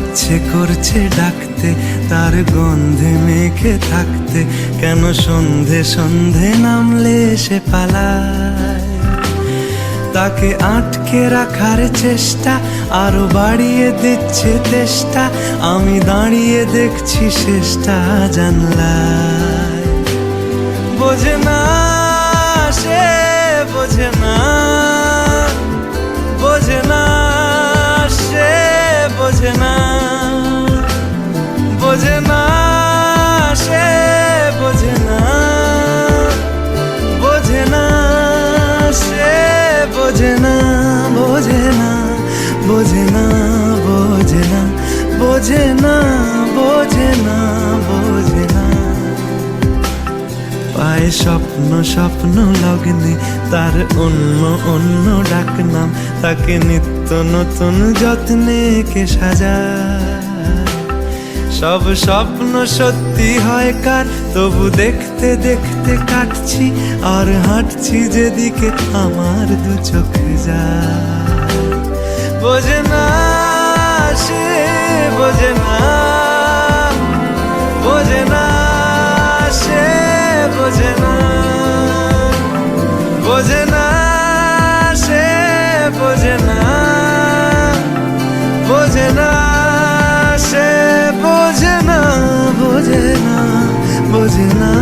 ইচ্ছে করছে ডাকতে, তার গন্ধে মেখে থাকতে, কেন সন্ধে সন্ধে নামলে সে পালায়। তাকে আটকে রাখার চেষ্টা আরো বাড়িয়ে দিচ্ছে তেষ্টা, আমি দাঁড়িয়ে দেখছি শেষটা জানলায়। বোঝে না সে, বোঝে না, বোঝে না সে, বোঝে না, বোঝে না সে, বোঝে না, বোঝে না সে, বোঝে না, বোঝে না, বোঝে না, বোঝে না, বোঝে না, বোঝে না, বোঝে না। পায়ে স্বপ্ন স্বপ্ন লগ্নে তার অন্য অন্য ডাকনাম, তাকে নিত্য নতুন যত্নে কে সাজায়। সব স্বপ্ন সত্যি হয় কার, তবু দেখতে দেখতে কাটছি আর হাঁটছি যেদিকে আমার দু চোখ যায়। বোঝে না সে, বোঝে না, বোঝে না সে, বোঝে না, বোঝে না সে, বোঝে না, বোঝে না সে, বোঝে না, বোঝে না, বোঝে না।